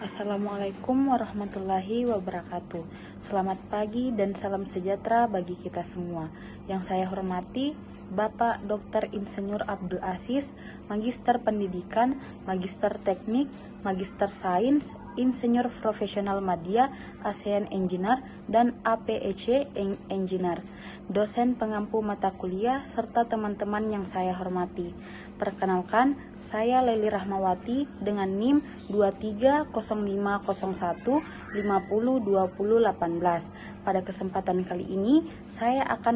Assalamualaikum warahmatullahi wabarakatuh. Selamat pagi dan salam sejahtera bagi kita semua. Yang saya hormati Bapak Dr. Insinyur Abdul Aziz, Magister Pendidikan, Magister Teknik, Magister Sains, Insinyur Profesional Madya, ASEAN Engineer, dan APEC Engineer, dosen pengampu mata kuliah, serta teman-teman yang saya hormati. Perkenalkan, saya Leli Rahmawati dengan NIM 230501502018. Pada kesempatan kali ini, saya akan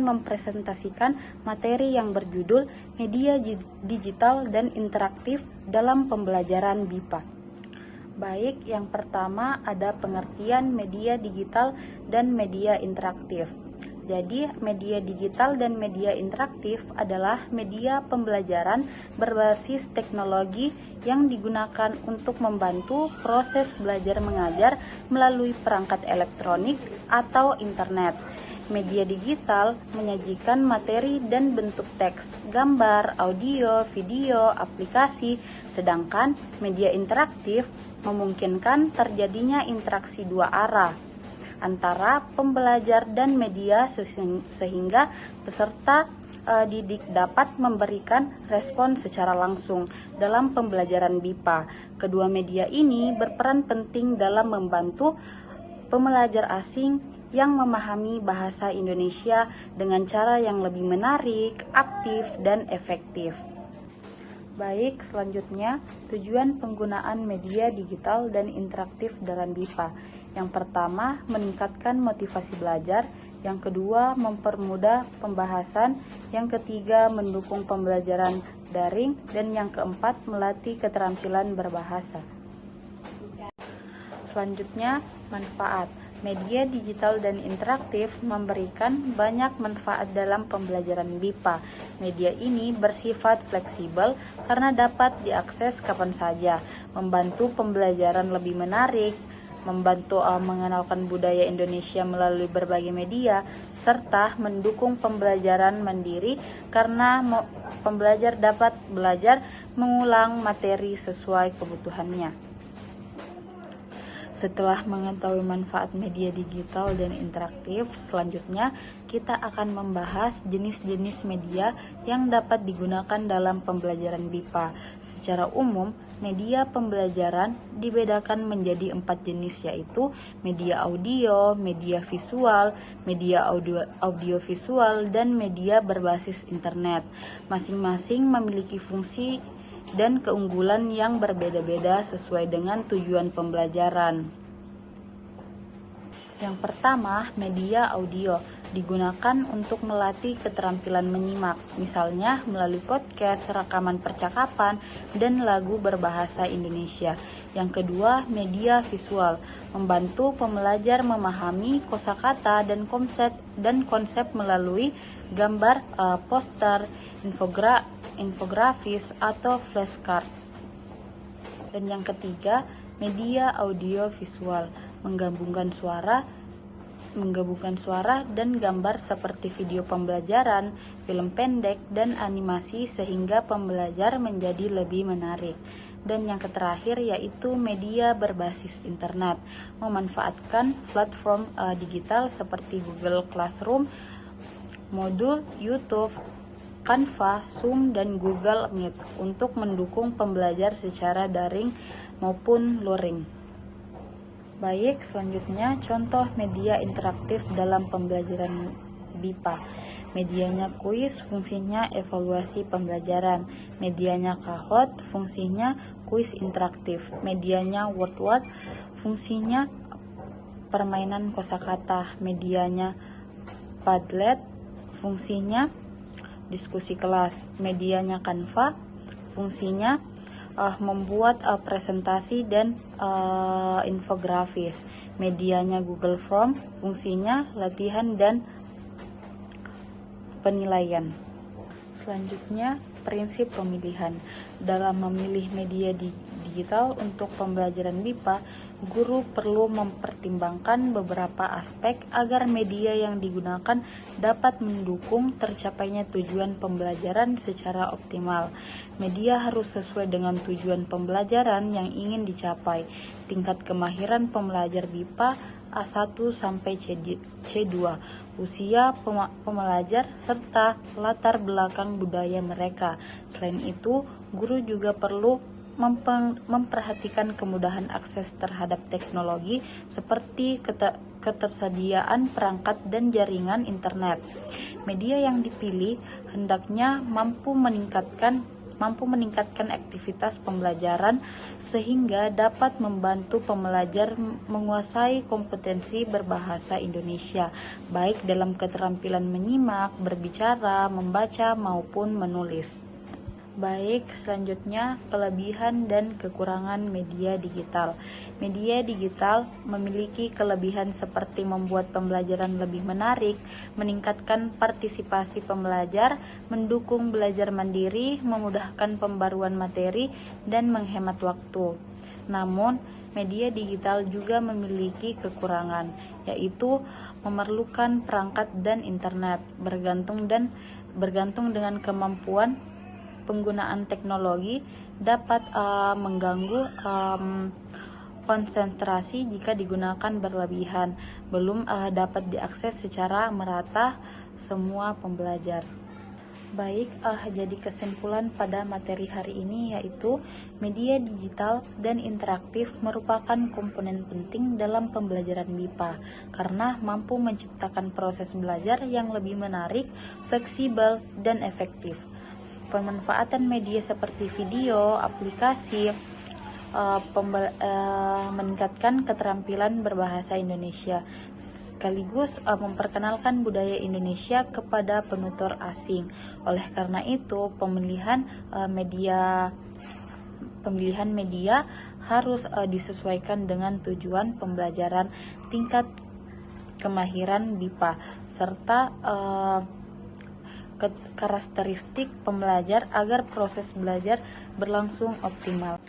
mempresentasikan materi yang berjudul Media Digital dan Interaktif dalam Pembelajaran BIPA. Baik, yang pertama ada pengertian media digital dan media interaktif. Jadi, media digital dan media interaktif adalah media pembelajaran berbasis teknologi yang digunakan untuk membantu proses belajar mengajar melalui perangkat elektronik atau internet. Media digital menyajikan materi dan bentuk teks, gambar, audio, video, aplikasi, sedangkan media interaktif memungkinkan terjadinya interaksi dua arah antara pembelajar dan media sehingga peserta didik dapat memberikan respon secara langsung dalam pembelajaran BIPA. Kedua media ini berperan penting dalam membantu pembelajar asing yang memahami bahasa Indonesia dengan cara yang lebih menarik, aktif, dan efektif. Baik, selanjutnya tujuan penggunaan media digital dan interaktif dalam BIPA. Yang pertama, meningkatkan motivasi belajar. Yang kedua, mempermudah pembahasan. Yang ketiga, mendukung pembelajaran daring. Dan yang keempat, melatih keterampilan berbahasa. Selanjutnya, manfaat. Media digital dan interaktif memberikan banyak manfaat dalam pembelajaran BIPA. Media ini bersifat fleksibel karena dapat diakses kapan saja, membantu pembelajaran lebih menarik, membantu mengenalkan budaya Indonesia melalui berbagai media, serta mendukung pembelajaran mandiri karena pembelajar dapat belajar mengulang materi sesuai kebutuhannya. Setelah mengetahui manfaat media digital dan interaktif, selanjutnya kita akan membahas jenis-jenis media yang dapat digunakan dalam pembelajaran BIPA. Secara umum, media pembelajaran dibedakan menjadi 4 jenis, yaitu media audio, media visual, media audiovisual, dan media berbasis internet. Masing-masing memiliki fungsi dan keunggulan yang berbeda-beda sesuai dengan tujuan pembelajaran. Yang pertama, media audio digunakan untuk melatih keterampilan menyimak, misalnya melalui podcast, rekaman percakapan, dan lagu berbahasa Indonesia. Yang kedua, media visual membantu pembelajar memahami kosakata dan konsep melalui gambar, poster, infografis atau flashcard. Dan yang ketiga, media audio visual menggabungkan suara dan gambar seperti video pembelajaran, film pendek, dan animasi sehingga pembelajar menjadi lebih menarik. Dan yang terakhir yaitu media berbasis internet, memanfaatkan platform digital seperti Google Classroom, Moodle, YouTube, Canva, Zoom, dan Google Meet untuk mendukung pembelajar secara daring maupun luring. Baik, selanjutnya contoh media interaktif dalam pembelajaran BIPA. Medianya kuis, fungsinya evaluasi pembelajaran. Medianya Kahoot, fungsinya kuis interaktif. Medianya WordWord, fungsinya permainan kosakata. Medianya Padlet, fungsinya diskusi kelas. Medianya Canva, fungsinya membuat presentasi dan infografis. Medianya Google Form, fungsinya latihan dan penilaian. Selanjutnya, prinsip pemilihan. Dalam memilih media digital untuk pembelajaran BIPA, guru perlu mempertimbangkan beberapa aspek agar media yang digunakan dapat mendukung tercapainya tujuan pembelajaran secara optimal. Media harus sesuai dengan tujuan pembelajaran yang ingin dicapai. Tingkat kemahiran pembelajar BIPA A1 sampai C2, usia pembelajar, serta latar belakang budaya mereka. Selain itu, guru juga perlu memperhatikan kemudahan akses terhadap teknologi seperti ketersediaan perangkat dan jaringan internet. Media yang dipilih hendaknya mampu meningkatkan aktivitas pembelajaran sehingga dapat membantu pembelajar menguasai kompetensi berbahasa Indonesia, baik dalam keterampilan menyimak, berbicara, membaca, maupun menulis. Baik, selanjutnya kelebihan dan kekurangan media digital. Media digital memiliki kelebihan seperti membuat pembelajaran lebih menarik, meningkatkan partisipasi pembelajar, mendukung belajar mandiri, memudahkan pembaruan materi, dan menghemat waktu. Namun, media digital juga memiliki kekurangan, yaitu memerlukan perangkat dan internet, bergantung dengan kemampuan penggunaan teknologi, dapat mengganggu konsentrasi jika digunakan berlebihan, belum dapat diakses secara merata semua pembelajar. Baik, jadi kesimpulan pada materi hari ini yaitu media digital dan interaktif merupakan komponen penting dalam pembelajaran BIPA karena mampu menciptakan proses belajar yang lebih menarik, fleksibel, dan efektif. Pemanfaatan media seperti video, aplikasi, meningkatkan keterampilan berbahasa Indonesia, sekaligus memperkenalkan budaya Indonesia kepada penutur asing. Oleh karena itu, pemilihan media harus disesuaikan dengan tujuan pembelajaran, tingkat kemahiran BIPA, serta karakteristik pembelajar agar proses belajar berlangsung optimal.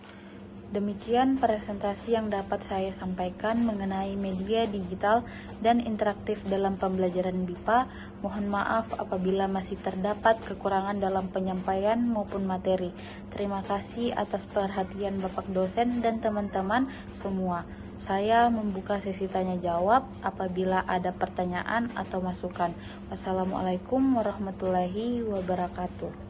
Demikian presentasi yang dapat saya sampaikan mengenai media digital dan interaktif dalam pembelajaran BIPA. Mohon maaf apabila masih terdapat kekurangan dalam penyampaian maupun materi. Terima kasih atas perhatian Bapak dosen dan teman-teman semua. Saya membuka sesi tanya jawab apabila ada pertanyaan atau masukan. Wassalamualaikum warahmatullahi wabarakatuh.